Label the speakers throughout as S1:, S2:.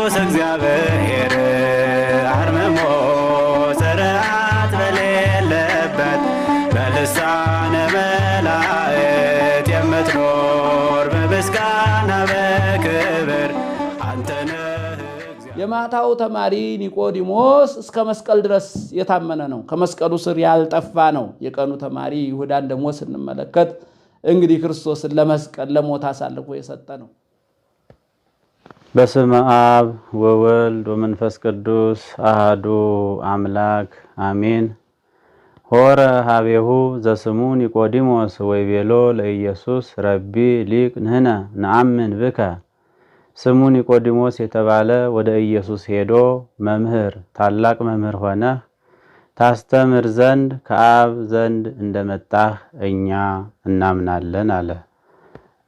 S1: ቅዱስ እግዚአብሔር አርምሞ ስርዓት በሌለበት በልሳነ መላእክት የምትኖር በምስጋና በክብር አንተ ነህ።
S2: የማታው ተማሪ ኒቆዲሞስ እስከ መስቀል ድረስ የታመነ ነው። ከመስቀሉ ስር ያልጠፋ ነው። የቀኑ ተማሪ ይሁዳን ደግሞ ስንመለከት እንግዲህ ክርስቶስን ለመስቀል ለሞት አሳልፎ የሰጠ ነው።
S3: በስመ አብ ወወልድ ወመንፈስ ቅዱስ አሐዱ አምላክ አሜን። ሆረ ሀቤሁ ዘስሙ ኒቆዲሞስ ወይቤሎ ለኢየሱስ ረቢ ሊቅ ንሕነ ነአምን ብከ። ስሙ ኒቆዲሞስ የተባለ ወደ ኢየሱስ ሄዶ መምህር፣ ታላቅ መምህር ሆነህ ታስተምር ዘንድ ከአብ ዘንድ እንደመጣህ እኛ እናምናለን አለ።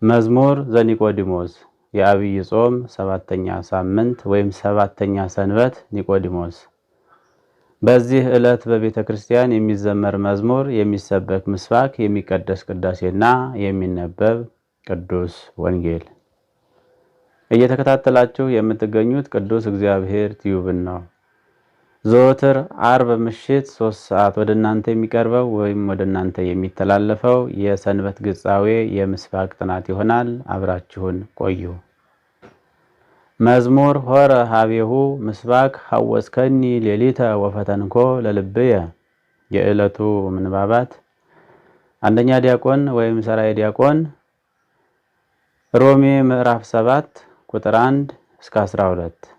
S3: መዝሙር ዘኒቆዲሞስ። የአብይ ጾም 7ኛ ሳምንት ወይም 7ኛ ሰንበት ኒቆዲሞስ። በዚህ ዕለት በቤተ ክርስቲያን የሚዘመር መዝሙር፣ የሚሰበክ ምስባክ፣ የሚቀደስ ቅዳሴና የሚነበብ ቅዱስ ወንጌል። እየተከታተላችሁ የምትገኙት ቅዱስ እግዚአብሔር ቲዩብን ነው። ዘወትር አርብ ምሽት 3 ሰዓት ወደ እናንተ የሚቀርበው ወይም ወደ እናንተ የሚተላለፈው የሰንበት ግጻዌ የምስባክ ጥናት ይሆናል። አብራችሁን ቆዩ። መዝሙር ሆረ ሀቤሁ ምስባክ ሐወስከኒ ሌሊተ ወፈተንኮ ለልብየ። የዕለቱ ምንባባት አንደኛ ዲያቆን ወይም ሰራይ ዲያቆን ሮሜ ምዕራፍ 7 ቁጥር 1 እስከ 12።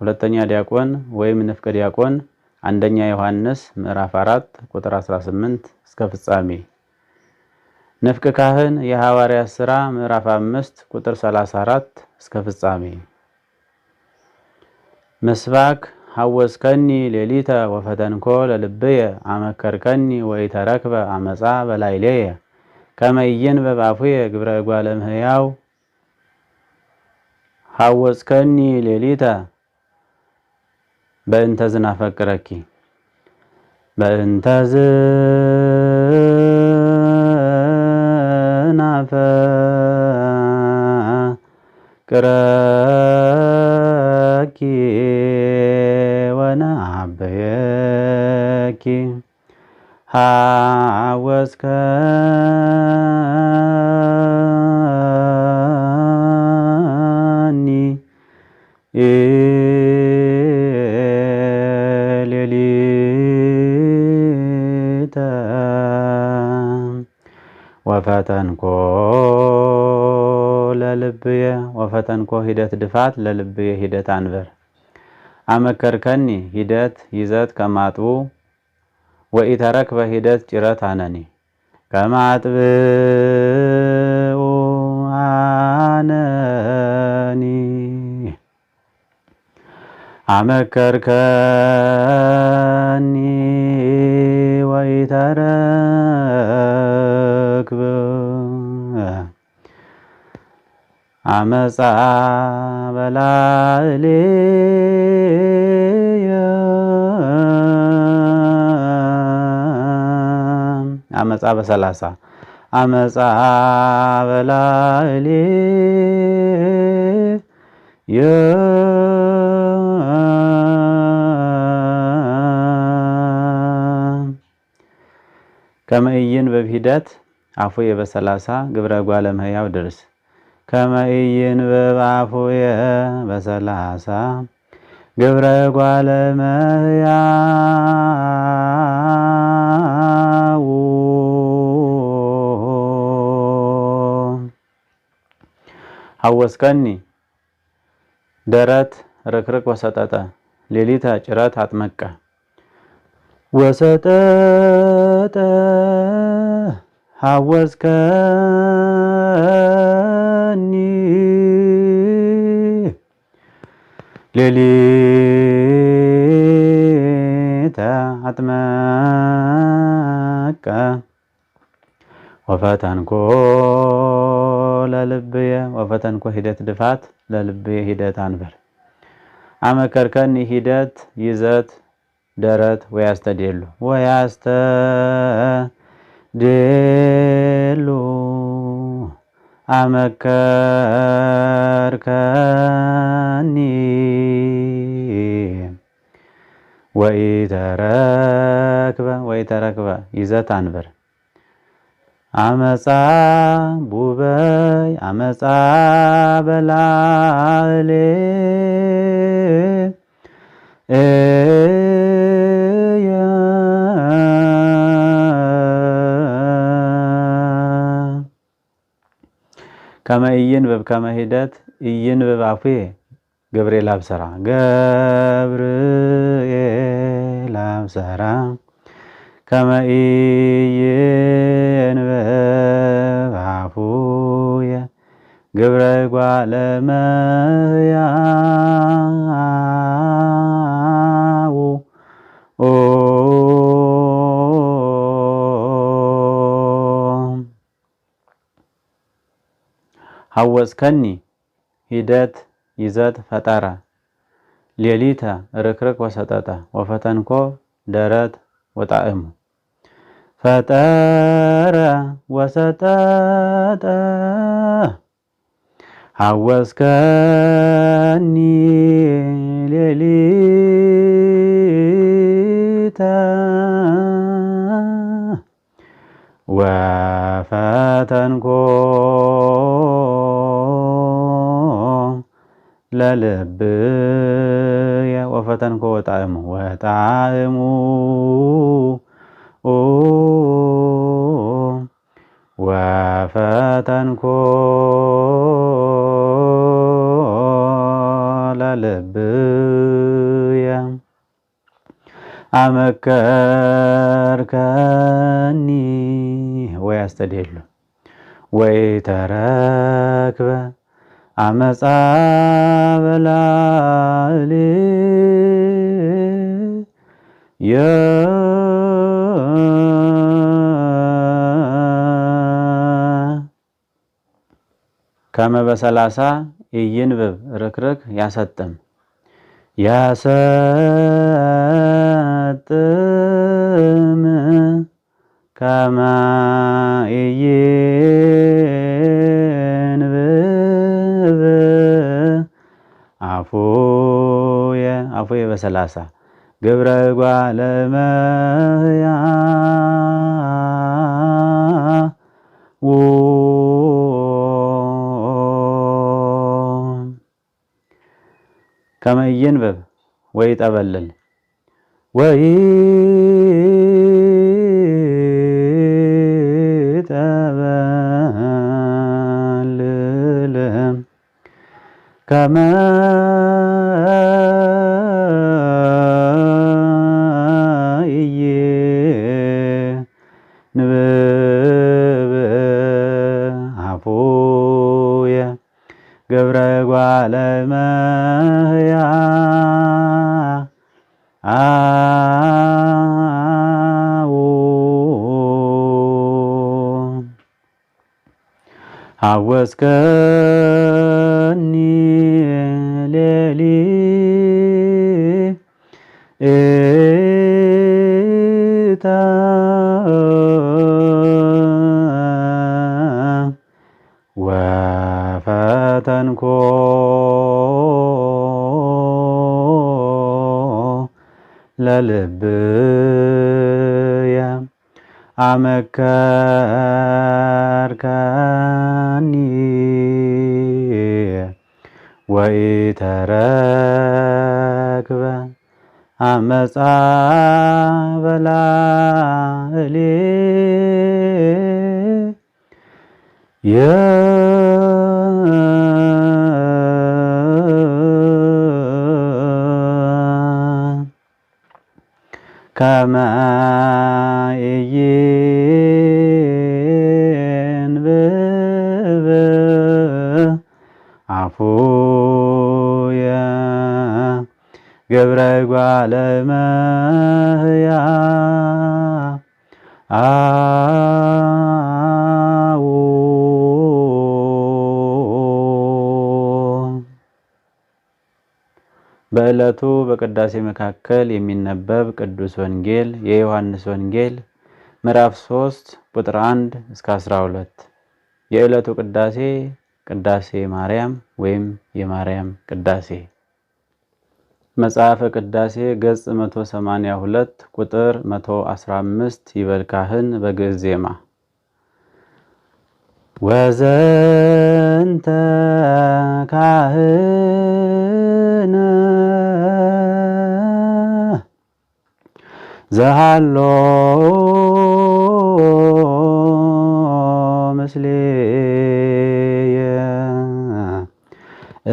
S3: ሁለተኛ ዲያቆን ወይም ንፍቀ ዲያቆን አንደኛ ዮሐንስ ምዕራፍ 4 ቁጥር 18 እስከ ፍጻሜ። ንፍቅ ካህን የሐዋርያት ሥራ ምዕራፍ 5 ቁጥር 34 እስከ ፍጻሜ። ምስባክ ሐወስከኒ ሌሊተ ወፈተንኮ ለልብየ አመከርከኒ ወኢተረክበ አመፃ በላዕሌየ ከመ ኢይንበብ አፉየ ግብረ እጓለ እመሕያው። ሐወስከኒ ሌሊተ በእንተ ዝናፈቅረኪ በእንተ ዝናፈቅረኪ ወነአበየኪ ሐወስከኒ ሌሊተ ወፈተንኮ ለልብየ። ወፈተንኮ ሂደት ድፋት ለልብየ ሂደት አንበር። አመከርከኒ ሂደት ይዘት ከማጥቡ ወኢተረክበ ሂደት ጭረት አነኒ ከማጥብኡ አነኒ አመከርከኒ ወኢተረክበ አመፃ በላዕሌየ አመፃ በ30 አመፃ በላዕሌየ ከመ ኢይንበብ ሂደት አፉየ በ30 ግብረ እጓለ እመሕያው ድርስ ከመ ኢይንበብ አፉየ በ30 ግብረ እጓለ እመሕያው። ሐወስከኒ ደረት ርክርክ ወሰጠጠ ሌሊተ ጭረት አጥመቀ ወሰጠጠ ሐወስከኒ ሌሊተ አጥመቀ ወፈተንኮ ለልብየ። ወፈተንኮ ሂደት ድፋት ለልብየ ሂደት አንበር። አመከርከኒ ሂደት ይዘት ደረት ወያስተዴሉ ወያስተዴሉ አመከርከኒ ወኢተረክበ ይዘት አንብር አመፃ ቡበይ አመፃ በላዕሌ ከመ ኢይንብብ ከመ ሂደት ኢይንብብ አፉየ ገብርኤል አብሰራ ከመ ኢይንብብ አፉየ ግብረ እጓለ እመሕያው ሐወስከኒ ሂደት ይዘት ፈጠረ ሌሊተ ርክርክ ወሰጠጠ ወፈተንኮ ደረት ወጣዕሙ ፈጠረ ወሰጠጠ ሐወስከኒ ሌሊተ ወፈተንኮ ለልብየ ወፈተንኮ ወጣዕሙ ወፈተንኮ ለልብየ አመከርከኒ ወያስተድሉ ወኢተረክበ አመፃ በላዕሌየ ከመ በሰላሳ ኢይንብብ ርክርክ ያሰጥም ያሰጥም ከመ ኢይንብብ አፉየ በሰላሳ ግብረ እጓለ እመሕያው ከመ ኢይንብብ ወይጠበልል ከመ ኢይንብብ አፉየ ገብረ እጓለ እመሕያው ሐወስከኒ ሌሊተ ወፈተንኮ ለልብየ አመከርከኒ ወኢተረክበ አመፃ በላዕሌየ ከመ ኢይንብብ አፉየ ገብረ እጓለ እመሕያው በዕለቱ በቅዳሴ መካከል የሚነበብ ቅዱስ ወንጌል የዮሐንስ ወንጌል ምዕራፍ 3 ቁጥር 1 እስከ 12። የዕለቱ ቅዳሴ ቅዳሴ ማርያም ወይም የማርያም ቅዳሴ። መጽሐፈ ቅዳሴ ገጽ 182 ቁጥር 115 ይበል ካህን በግዕዝ ዜማ ወዘንተ ካህነ ዘሃሎ ምስሌየ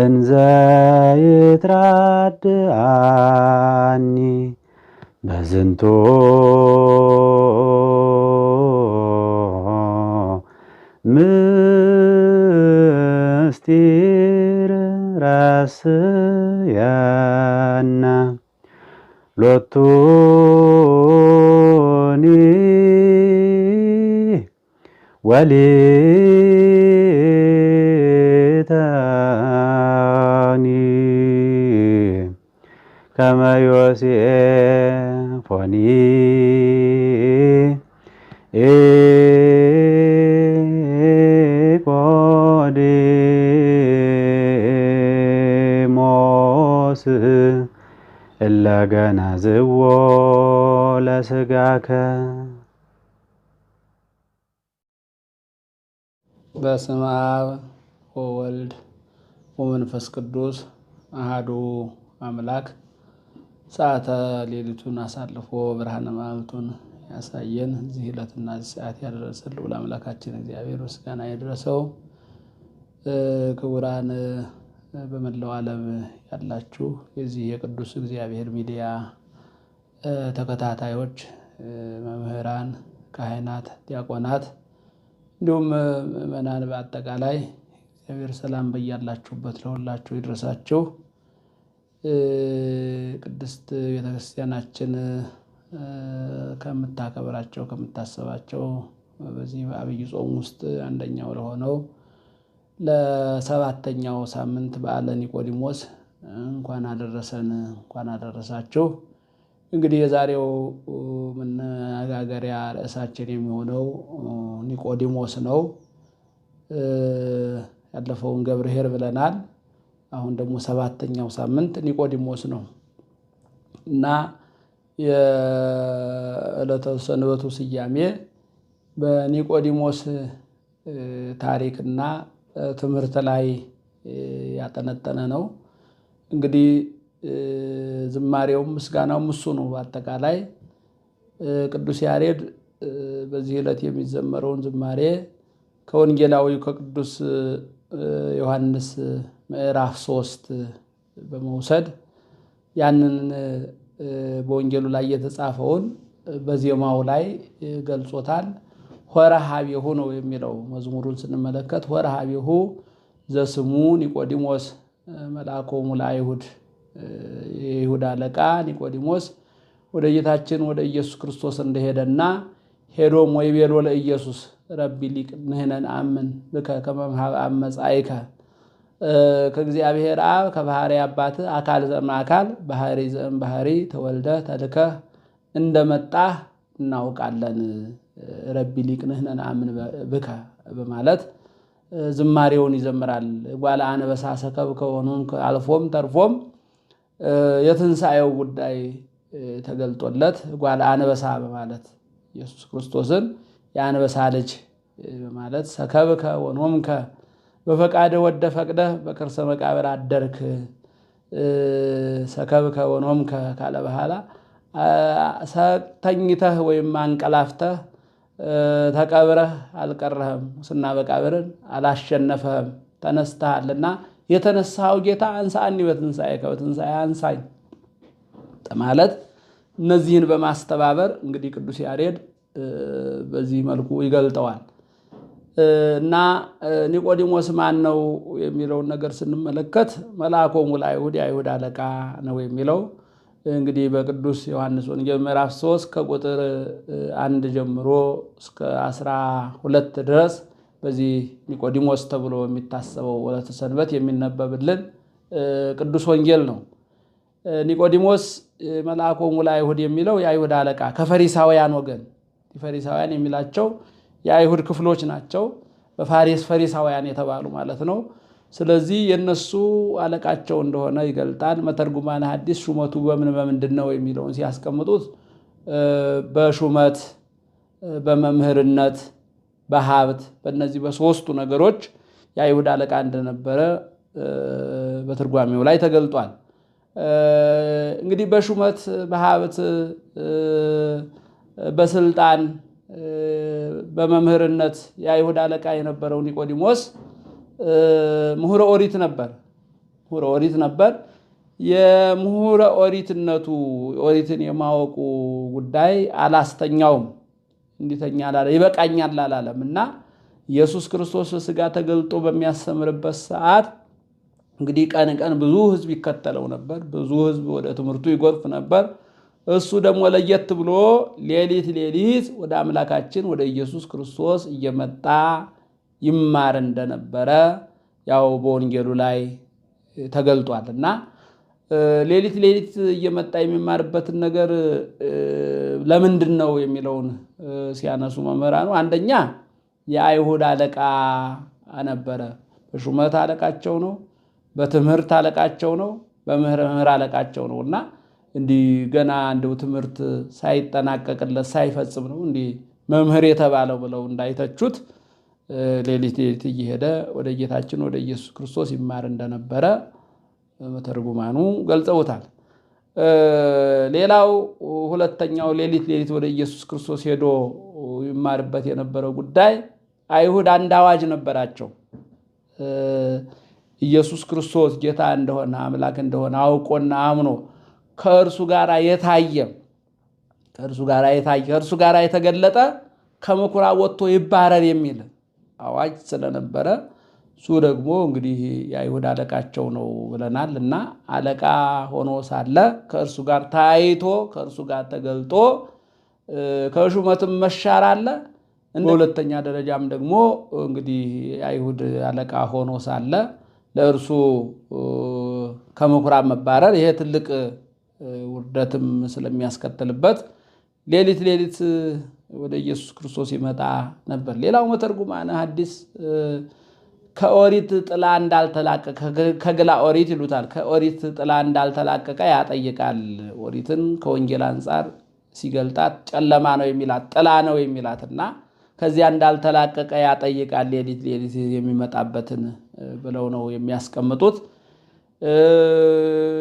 S3: እንዘ ይትራድአኒ በዝንቱ ምስጢር ረስየነ ሎቱኒ ወሊተኒ ከመ ዮሴፎኒ ኒቆዲሞስ እለ ገነዝዎ ለሥጋከ።
S2: በስመ አብ ወወልድ ወመንፈስ ቅዱስ አሐዱ አምላክ። ሰዓተ ሌሊቱን አሳልፎ ብርሃነ መዓልቱን ያሳየን እዚህ ዕለትና እዚህ ሰዓት ያደረሰን ልዑል አምላካችን እግዚአብሔር ምስጋና ይድረሰው። ክቡራን በመላው ዓለም ያላችሁ የዚህ የቅዱስ እግዚአብሔር ሚዲያ ተከታታዮች፣ መምህራን፣ ካህናት፣ ዲያቆናት እንዲሁም ምእመናን በአጠቃላይ እግዚአብሔር ሰላም በያላችሁበት ለሁላችሁ ይድረሳችሁ። ቅድስት ቤተክርስቲያናችን ከምታከብራቸው ከምታሰባቸው በዚህ በአብይ ጾም ውስጥ አንደኛው ለሆነው ለሰባተኛው ሳምንት በዓለ ኒቆዲሞስ እንኳን አደረሰን፣ እንኳን አደረሳችሁ። እንግዲህ የዛሬው መነጋገሪያ ርዕሳችን የሚሆነው ኒቆዲሞስ ነው። ያለፈውን ገብርኄር ብለናል። አሁን ደግሞ ሰባተኛው ሳምንት ኒቆዲሞስ ነው እና የዕለተ ሰንበቱ ስያሜ በኒቆዲሞስ ታሪክና ትምህርት ላይ ያጠነጠነ ነው። እንግዲህ ዝማሬውም ምስጋናውም እሱ ነው። በአጠቃላይ ቅዱስ ያሬድ በዚህ ዕለት የሚዘመረውን ዝማሬ ከወንጌላዊው ከቅዱስ ዮሐንስ ምዕራፍ 3 በመውሰድ ያንን በወንጌሉ ላይ የተጻፈውን በዜማው ላይ ገልጾታል። ሆረ ኀቤሁ ነው የሚለው መዝሙሩን ስንመለከት ሆረ ኀቤሁ ዘስሙ ኒቆዲሞስ መልአኮሙ ለአይሁድ። የይሁዳ አለቃ ኒቆዲሞስ ወደ ጌታችን ወደ ኢየሱስ ክርስቶስ እንደሄደና ሄዶም ወይቤሎ ለኢየሱስ ረቢ ሊቅ ንሕነ ነአምን ብከ ከመ እምኀበ አብ መጻእከ። ከእግዚአብሔር አብ ከባህሪ አባት አካል ዘእምአካል ባህሪ ዘእምባህሪ ተወልደህ ተልከህ እንደመጣህ እናውቃለን። ረቢ ሊቅ ንሕነ ነአምን ብከ በማለት ዝማሬውን ይዘምራል። ጓለ አንበሳ ሰከብከ ወኖም አልፎም ተርፎም የትንሣኤው ጉዳይ ተገልጦለት ጓለ አንበሳ በማለት ኢየሱስ ክርስቶስን የአንበሳ ልጅ በማለት ሰከብከ ወኖምከ በፈቃደ ወደ ፈቅደህ በከርሰ መቃብር አደርክ። ሰከብከ ወኖምከ ካለ በኋላ ተኝተህ ወይም አንቀላፍተህ ተቀብረህ አልቀረህም፣ ሙስና መቃብርን አላሸነፈህም፣ ተነስተሃልና የተነሳው ጌታ አንሳኒ በትንሣኤከ በትንሣኤ አንሳኝ ማለት እነዚህን በማስተባበር እንግዲህ ቅዱስ ያሬድ በዚህ መልኩ ይገልጠዋል። እና ኒቆዲሞስ ማን ነው የሚለውን ነገር ስንመለከት መልአኮሙ ለአይሁድ የአይሁድ አለቃ ነው የሚለው እንግዲህ በቅዱስ ዮሐንስ ወንጌል ምዕራፍ 3 ከቁጥር 1 ጀምሮ እስከ 12 ድረስ በዚህ ኒቆዲሞስ ተብሎ የሚታሰበው ዕለተ ሰንበት የሚነበብልን ቅዱስ ወንጌል ነው። ኒቆዲሞስ መልአኮሙ ለአይሁድ የሚለው የአይሁድ አለቃ ከፈሪሳውያን ወገን፣ ፈሪሳውያን የሚላቸው የአይሁድ ክፍሎች ናቸው። በፋሪስ ፈሪሳውያን የተባሉ ማለት ነው። ስለዚህ የነሱ አለቃቸው እንደሆነ ይገልጣል። መተርጉማነ ሐዲስ ሹመቱ በምንድን ነው የሚለውን ሲያስቀምጡት በሹመት፣ በመምህርነት፣ በሀብት በእነዚህ በሶስቱ ነገሮች የአይሁድ አለቃ እንደነበረ በትርጓሜው ላይ ተገልጧል። እንግዲህ በሹመት፣ በሀብት፣ በስልጣን፣ በመምህርነት የአይሁድ አለቃ የነበረው ኒቆዲሞስ ምሁረ ኦሪት ነበር። የምሁረ ኦሪትነቱ ኦሪትን የማወቁ ጉዳይ አላስተኛውም። እንዲተኛ አላለ፣ ይበቃኛል አላለም እና ኢየሱስ ክርስቶስ በሥጋ ተገልጦ በሚያስተምርበት ሰዓት እንግዲህ ቀን ቀን ብዙ ሕዝብ ይከተለው ነበር። ብዙ ሕዝብ ወደ ትምህርቱ ይጎርፍ ነበር። እሱ ደግሞ ለየት ብሎ ሌሊት ወደ አምላካችን ወደ ኢየሱስ ክርስቶስ እየመጣ ይማር እንደነበረ ያው በወንጌሉ ላይ ተገልጧል እና ሌሊት እየመጣ የሚማርበትን ነገር ለምንድን ነው የሚለውን ሲያነሱ መምህራኑ አንደኛ የአይሁድ አለቃ ነበረ። በሹመት አለቃቸው ነው፣ በትምህርት አለቃቸው ነው፣ በመምህር አለቃቸው ነው እና እንዲህ ገና እንደው ትምህርት ሳይጠናቀቅለት ሳይፈጽም ነው እንዲህ መምህር የተባለው ብለው እንዳይተቹት ሌሊት እየሄደ ወደ ጌታችን ወደ ኢየሱስ ክርስቶስ ይማር እንደነበረ መተርጉማኑ ገልጸውታል። ሌላው ሁለተኛው ሌሊት ወደ ኢየሱስ ክርስቶስ ሄዶ ይማርበት የነበረው ጉዳይ አይሁድ አንድ አዋጅ ነበራቸው። ኢየሱስ ክርስቶስ ጌታ እንደሆነ አምላክ እንደሆነ አውቆና አምኖ ከእርሱ ጋር የታየ ከእርሱ ጋር የተገለጠ ከምኩራብ ወጥቶ ይባረር የሚል አዋጅ ስለነበረ እሱ ደግሞ እንግዲህ የአይሁድ አለቃቸው ነው ብለናል እና አለቃ ሆኖ ሳለ ከእርሱ ጋር ታይቶ ከእርሱ ጋር ተገልጦ ከሹመትም መሻር አለ። በሁለተኛ ደረጃም ደግሞ እንግዲህ የአይሁድ አለቃ ሆኖ ሳለ ለእርሱ ከምኩራብ መባረር ይሄ ትልቅ ውርደትም ስለሚያስከትልበት ሌሊት ወደ ኢየሱስ ክርስቶስ ይመጣ ነበር። ሌላው መተርጉማነ ሐዲስ ከኦሪት ጥላ እንዳልተላቀቀ ከግላ ኦሪት ይሉታል። ከኦሪት ጥላ እንዳልተላቀቀ ያጠይቃል። ኦሪትን ከወንጌል አንጻር ሲገልጣት ጨለማ ነው የሚላት ጥላ ነው የሚላትና ከዚያ እንዳልተላቀቀ ያጠይቃል ሌሊት የሚመጣበትን ብለው ነው የሚያስቀምጡት።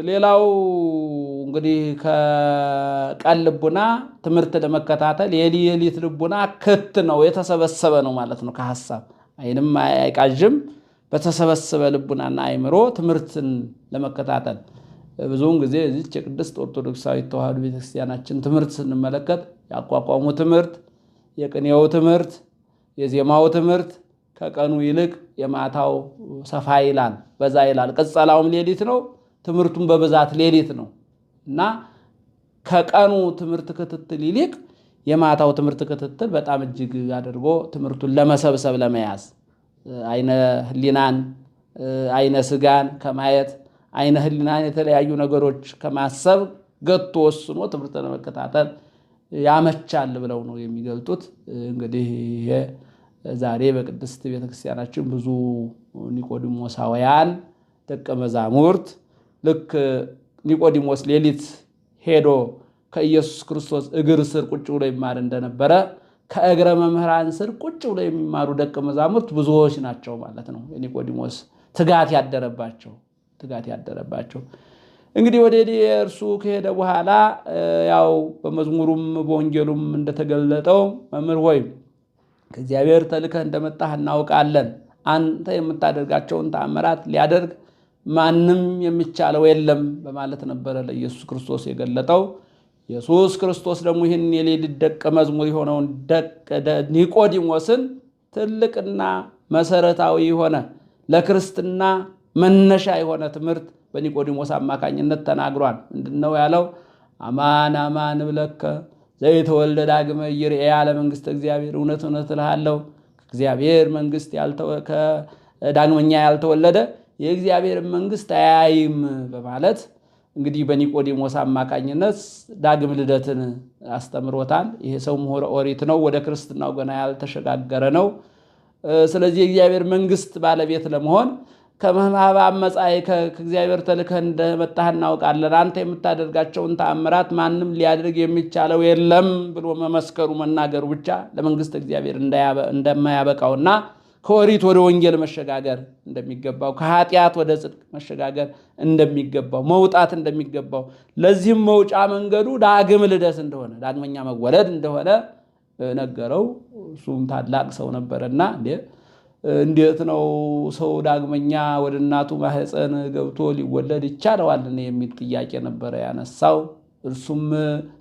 S2: ሌላው እንግዲህ ከቀን ልቡና ትምህርት ለመከታተል የሌሊት ልቡና ክት ነው የተሰበሰበ ነው ማለት ነው። ከሐሳብ አይንም አይቃዥም። በተሰበሰበ ልቡናና አይምሮ ትምህርትን ለመከታተል ብዙውን ጊዜ እዚች የቅድስት ኦርቶዶክሳዊት ተዋሕዶ ቤተክርስቲያናችን ትምህርት ስንመለከት ያቋቋሙ ትምህርት፣ የቅኔው ትምህርት፣ የዜማው ትምህርት ከቀኑ ይልቅ የማታው ሰፋ ይላል፣ በዛ ይላል። ቅጸላውም ሌሊት ነው፣ ትምህርቱም በብዛት ሌሊት ነው እና ከቀኑ ትምህርት ክትትል ይልቅ የማታው ትምህርት ክትትል በጣም እጅግ አድርጎ ትምህርቱን ለመሰብሰብ ለመያዝ አይነ ህሊናን አይነ ስጋን ከማየት አይነ ህሊናን የተለያዩ ነገሮች ከማሰብ ገቶ ወስኖ ትምህርት ለመከታተል ያመቻል ብለው ነው የሚገልጡት። እንግዲህ ይሄ ዛሬ በቅድስት ቤተክርስቲያናችን ብዙ ኒቆዲሞሳውያን ደቀ መዛሙርት ልክ ኒቆዲሞስ ሌሊት ሄዶ ከኢየሱስ ክርስቶስ እግር ስር ቁጭ ብሎ ይማር እንደነበረ ከእግረ መምህራን ስር ቁጭ ብሎ የሚማሩ ደቀ መዛሙርት ብዙዎች ናቸው ማለት ነው። የኒቆዲሞስ ትጋት ያደረባቸው እንግዲህ ወደ እርሱ ከሄደ በኋላ ያው በመዝሙሩም በወንጌሉም እንደተገለጠው መምህር ሆይ ከእግዚአብሔር ተልከህ እንደመጣህ እናውቃለን። አንተ የምታደርጋቸውን ተአምራት ሊያደርግ ማንም የሚቻለው የለም በማለት ነበረ ለኢየሱስ ክርስቶስ የገለጠው። ኢየሱስ ክርስቶስ ደግሞ ይህን የሌሊት ደቀ መዝሙር የሆነውን ኒቆዲሞስን ትልቅና መሰረታዊ የሆነ ለክርስትና መነሻ የሆነ ትምህርት በኒቆዲሞስ አማካኝነት ተናግሯል። ምንድነው ያለው? አማን አማን እብለከ ዘይተወልደ ዳግመ ይርኤ ለመንግስተ እግዚአብሔር። እውነት እልሃለሁ ከእግዚአብሔር መንግስት ዳግመኛ ያልተወለደ የእግዚአብሔር መንግስት አያይም በማለት እንግዲህ በኒቆዲሞስ አማካኝነት ዳግም ልደትን አስተምሮታል። ይሄ ሰው ምሁረ ኦሪት ነው፣ ወደ ክርስትናው ገና ያልተሸጋገረ ነው። ስለዚህ የእግዚአብሔር መንግስት ባለቤት ለመሆን ከመህማባ አመጻይ ከእግዚአብሔር ተልከህ እንደመጣህ እናውቃለን። አንተ የምታደርጋቸውን ተአምራት ማንም ሊያደርግ የሚቻለው የለም ብሎ መመስከሩ መናገሩ ብቻ ለመንግስት እግዚአብሔር እንደማያበቃውና ከኦሪት ወደ ወንጌል መሸጋገር እንደሚገባው ከኃጢአት ወደ ጽድቅ መሸጋገር እንደሚገባው መውጣት እንደሚገባው ለዚህም መውጫ መንገዱ ዳግም ልደት እንደሆነ ዳግመኛ መወለድ እንደሆነ ነገረው። እሱም ታላቅ ሰው ነበርና እንዴት ነው ሰው ዳግመኛ ወደ እናቱ ማህፀን ገብቶ ሊወለድ ይቻለዋል የሚል ጥያቄ ነበር ያነሳው። እርሱም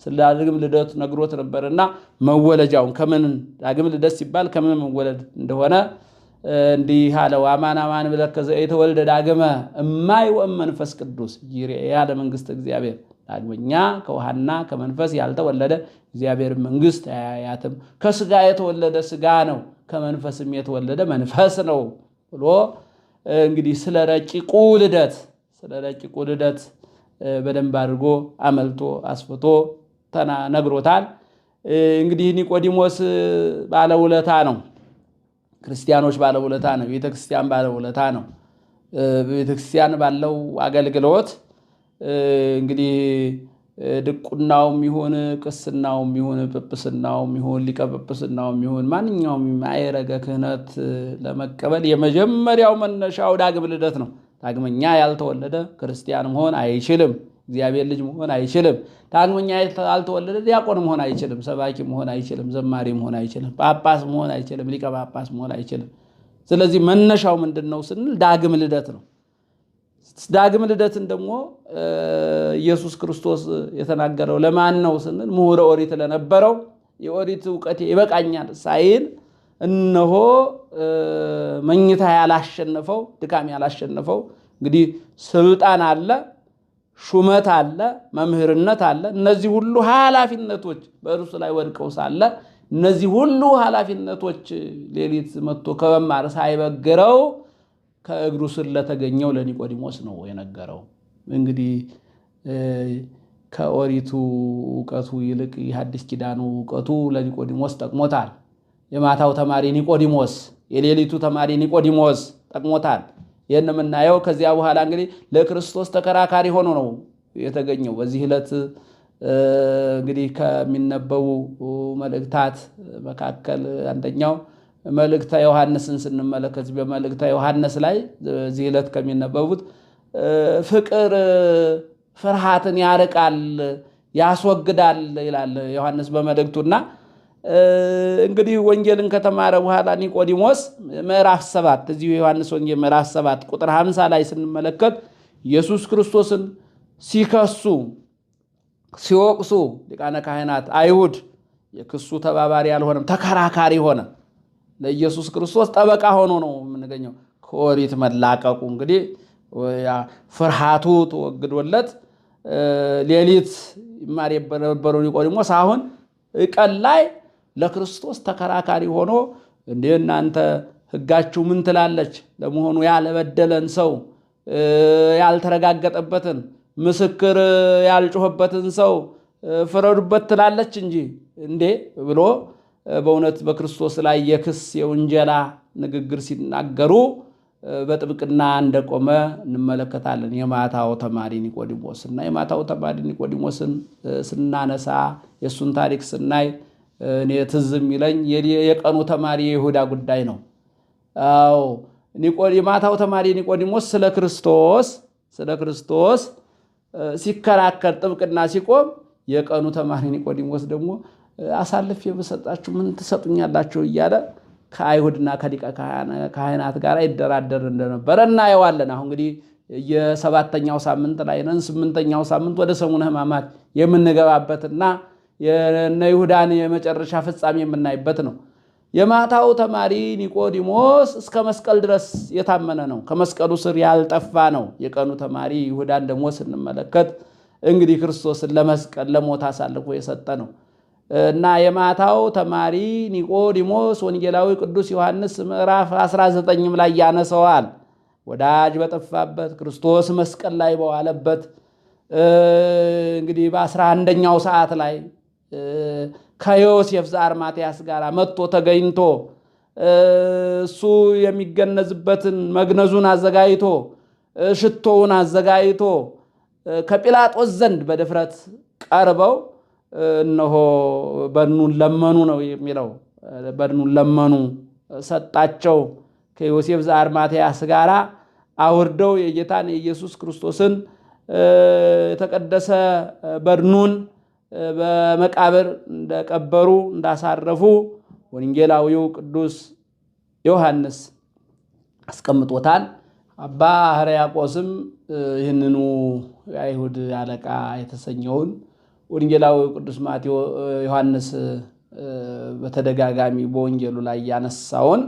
S2: ስለ ዳግም ልደት ነግሮት ነበርና መወለጃውን ከምን ዳግም ልደት ሲባል ከምን መወለድ እንደሆነ እንዲህ አለው። አማን አማን ብለከ ዘኢተወልደ ዳግመ እማይ ወመንፈስ ቅዱስ ይርአያ ለመንግስት እግዚአብሔር። ዳግመኛ ከውሃና ከመንፈስ ያልተወለደ እግዚአብሔር መንግስት አያያትም። ከስጋ የተወለደ ስጋ ነው፣ ከመንፈስም የተወለደ መንፈስ ነው ብሎ እንግዲህ ስለ ረቂቁ ልደት በደንብ አድርጎ አመልቶ አስፍቶ ነግሮታል። እንግዲህ ኒቆዲሞስ ባለውለታ ነው። ክርስቲያኖች ባለውለታ ነው። ቤተክርስቲያን ባለውለታ ነው። ቤተክርስቲያን ባለው አገልግሎት እንግዲህ ድቁናውም ይሁን ቅስናውም ይሁን ጵጵስናውም ይሁን ሊቀ ጵጵስናውም ይሁን ማንኛውም ማዕረገ ክህነት ለመቀበል የመጀመሪያው መነሻው ዳግም ልደት ነው። ዳግመኛ ያልተወለደ ክርስቲያን መሆን አይችልም። እግዚአብሔር ልጅ መሆን አይችልም። ዳግመኛ ያልተወለደ ዲያቆን መሆን አይችልም። ሰባኪ መሆን አይችልም። ዘማሪ መሆን አይችልም። ጳጳስ መሆን አይችልም። ሊቀ ጳጳስ መሆን አይችልም። ስለዚህ መነሻው ምንድነው ስንል ዳግም ልደት ነው። ዳግም ልደትን ደግሞ ኢየሱስ ክርስቶስ የተናገረው ለማን ነው ስንል ምሁረ ኦሪት ለነበረው የኦሪት ዕውቀት ይበቃኛል ሳይል እነሆ መኝታ ያላሸነፈው ድካም ያላሸነፈው እንግዲህ ስልጣን አለ፣ ሹመት አለ፣ መምህርነት አለ። እነዚህ ሁሉ ኃላፊነቶች በእርሱ ላይ ወድቀው ሳለ እነዚህ ሁሉ ኃላፊነቶች ሌሊት መጥቶ ከመማር ሳይበግረው ከእግሩ ስር ለተገኘው ለኒቆዲሞስ ነው የነገረው። እንግዲህ ከኦሪቱ ዕውቀቱ ይልቅ የሐዲስ ኪዳኑ ዕውቀቱ ለኒቆዲሞስ ጠቅሞታል። የማታው ተማሪ ኒቆዲሞስ፣ የሌሊቱ ተማሪ ኒቆዲሞስ ጠቅሞታል። ይህን የምናየው ከዚያ በኋላ እንግዲህ ለክርስቶስ ተከራካሪ ሆኖ ነው የተገኘው። በዚህ ዕለት እንግዲህ ከሚነበቡ መልእክታት መካከል አንደኛው መልእክተ ዮሐንስን ስንመለከት በመልእክተ ዮሐንስ ላይ በዚህ ዕለት ከሚነበቡት ፍቅር ፍርሃትን ያርቃል ያስወግዳል ይላል ዮሐንስ በመልእክቱና እንግዲህ ወንጌልን ከተማረ በኋላ ኒቆዲሞስ ምዕራፍ 7 እዚሁ ዮሐንስ ወንጌል ምዕራፍ 7 ቁጥር 50 ላይ ስንመለከት ኢየሱስ ክርስቶስን ሲከሱ ሲወቅሱ ሊቃነ ካህናት አይሁድ የክሱ ተባባሪ ያልሆነም ተከራካሪ ሆነ። ለኢየሱስ ክርስቶስ ጠበቃ ሆኖ ነው የምንገኘው። ከኦሪት መላቀቁ እንግዲህ ፍርሃቱ ተወግዶለት ሌሊት ይማር የነበረው ኒቆዲሞስ አሁን ቀን ላይ ለክርስቶስ ተከራካሪ ሆኖ እንዴ እናንተ ሕጋችሁ ምን ትላለች? ለመሆኑ ያልበደለን ሰው ያልተረጋገጠበትን ምስክር ያልጮህበትን ሰው ፍረዱበት ትላለች እንጂ እንዴ ብሎ በእውነት በክርስቶስ ላይ የክስ የውንጀላ ንግግር ሲናገሩ በጥብቅና እንደቆመ እንመለከታለን። የማታው ተማሪ ኒቆዲሞስ እና የማታው ተማሪ ኒቆዲሞስን ስናነሳ የሱን ታሪክ ስናይ እኔ ትዝ የሚለኝ የቀኑ ተማሪ የይሁዳ ጉዳይ ነው። አዎ የማታው ተማሪ ኒቆዲሞስ ስለ ክርስቶስ ሲከራከር ጥብቅና ሲቆም፣ የቀኑ ተማሪ ኒቆዲሞስ ደግሞ አሳልፌ በሰጣችሁ ምን ትሰጡኛላችሁ እያለ ከአይሁድና ከሊቀ ካህናት ጋር ይደራደር እንደነበረ እናየዋለን። አሁን እንግዲህ የሰባተኛው ሳምንት ላይ ነን። 8ኛው ሳምንት ወደ ሰሙነ ሕማማት የምንገባበትና የነ ይሁዳን የመጨረሻ ፍጻሜ የምናይበት ነው። የማታው ተማሪ ኒቆዲሞስ እስከ መስቀል ድረስ የታመነ ነው። ከመስቀሉ ስር ያልጠፋ ነው። የቀኑ ተማሪ ይሁዳን ደግሞ ስንመለከት እንግዲህ ክርስቶስን ለመስቀል ለሞት አሳልፎ የሰጠ ነው እና የማታው ተማሪ ኒቆዲሞስ ወንጌላዊ ቅዱስ ዮሐንስ ምዕራፍ 19 ላይ ያነሰዋል። ወዳጅ በጠፋበት ክርስቶስ መስቀል ላይ በዋለበት እንግዲህ በ11ኛው ሰዓት ላይ ከዮሴፍ ዘአርማትያስ ጋር መጥቶ ተገኝቶ እሱ የሚገነዝበትን መግነዙን አዘጋጅቶ ሽቶውን አዘጋጅቶ ከጲላጦስ ዘንድ በድፍረት ቀርበው እነሆ በድኑን ለመኑ ነው የሚለው። በድኑን ለመኑ፣ ሰጣቸው። ከዮሴፍ ዘአርማትያስ ጋር አውርደው የጌታን የኢየሱስ ክርስቶስን የተቀደሰ በድኑን በመቃብር እንደቀበሩ እንዳሳረፉ ወንጌላዊው ቅዱስ ዮሐንስ አስቀምጦታል። አባ ሕርያቆስም ይህንኑ የአይሁድ አለቃ የተሰኘውን ወንጌላዊው ቅዱስ ዮሐንስ በተደጋጋሚ በወንጌሉ ላይ ያነሳውን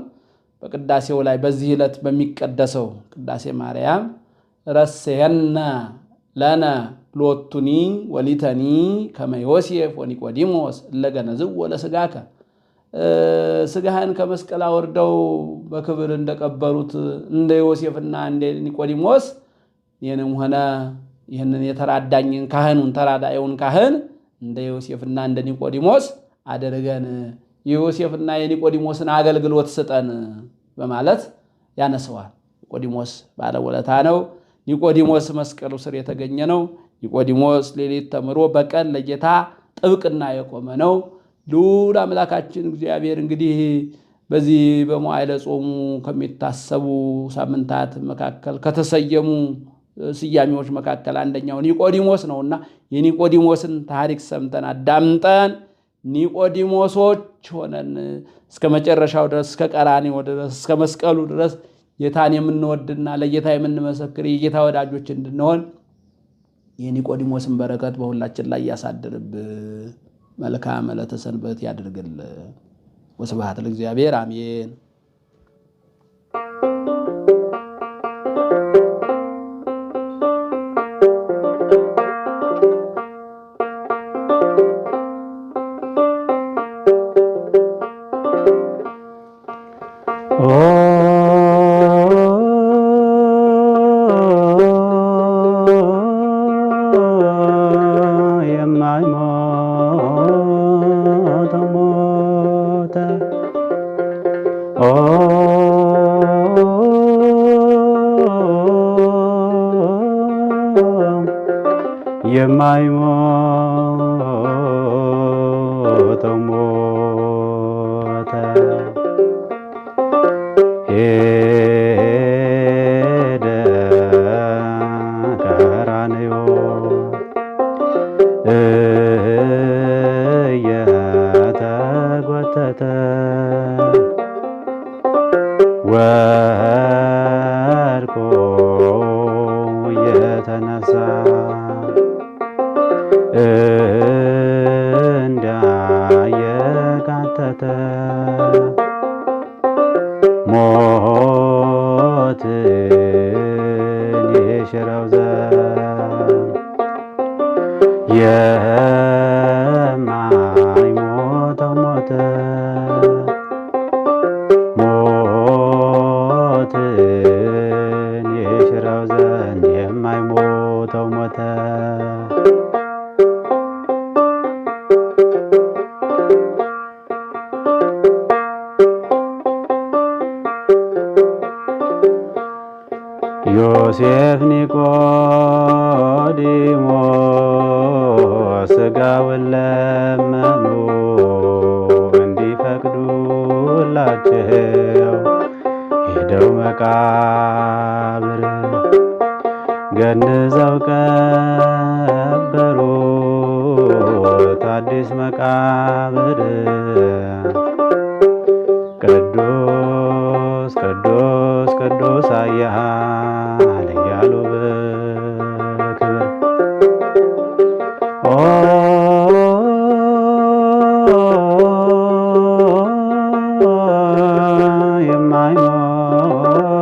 S2: በቅዳሴው ላይ በዚህ ዕለት በሚቀደሰው ቅዳሴ ማርያም ረሴየነ ለነ ሎቱኒ ወሊተኒ ከመ ዮሴፍ ወኒቆዲሞስ እለገነዝዎ ለሥጋከ፣ ሥጋህን ከመስቀል አወርደው በክብር እንደቀበሩት እንደ ዮሴፍና እንደ ኒቆዲሞስ ይህንም ሆነ ይህንን የተራዳኝን ካህኑን ተራዳዩን ካህን እንደ ዮሴፍና እንደ ኒቆዲሞስ አድርገን የዮሴፍና የኒቆዲሞስን አገልግሎት ስጠን በማለት ያነሰዋል። ኒቆዲሞስ ባለውለታ ነው። ኒቆዲሞስ መስቀሉ ስር የተገኘ ነው። ኒቆዲሞስ ሌሊት ተምሮ በቀን ለጌታ ጥብቅና የቆመ ነው። ልዑል አምላካችን እግዚአብሔር እንግዲህ በዚህ በመዋዕለ ጾሙ ከሚታሰቡ ሳምንታት መካከል ከተሰየሙ ስያሜዎች መካከል አንደኛው ኒቆዲሞስ ነውና የኒቆዲሞስን ታሪክ ሰምተን አዳምጠን ኒቆዲሞሶች ሆነን እስከ መጨረሻው ድረስ እስከ ቀራንዮ ድረስ እስከ መስቀሉ ድረስ ጌታን የምንወድና ለጌታ የምንመሰክር የጌታ ወዳጆች እንድንሆን የኒቆዲሞስን በረከት በሁላችን ላይ ያሳድርብ። መልካም ዕለተ ሰንበት ያድርግል። ወስብሐት ለእግዚአብሔር አሜን።
S3: የማይሞተው ሞተ፣ ሄደ ቀራንዮ እየተጎተተ ወድቆ እየተነሳ እንዳየቃተተ ሞትን የሽረው ዘንድ የማይሞተው ሞተ፣ ሞትን የሽረው ዘንድ የማይሞተው ሞተ። ዮሴፍ ኒቆዲሞስ ሥጋውን ለመኑ እንዲፈቅዱላቸው ሄደው መቃብር ገንዘው ቀበሩት አዲስ መቃብር። ቅዱስ ቅዱስ ቅዱስ ኃያል እያሉ በክብር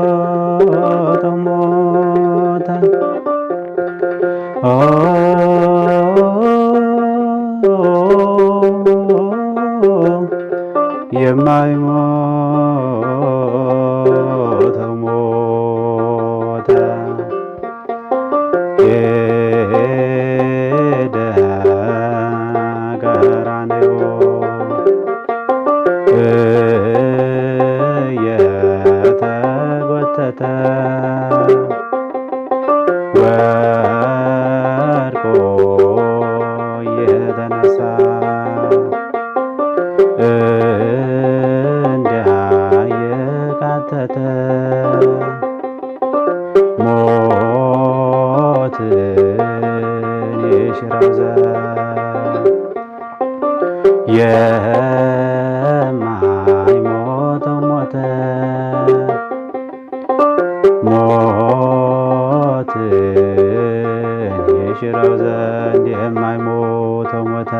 S3: የማይሞተው ሞተ፣ የማይሞተው ሞተ፣ ሄደ ቀራንዮ የሽራው የማይሞተው ሞተ ሞትን የሽራው ዘንድ የማይሞተው ሞተ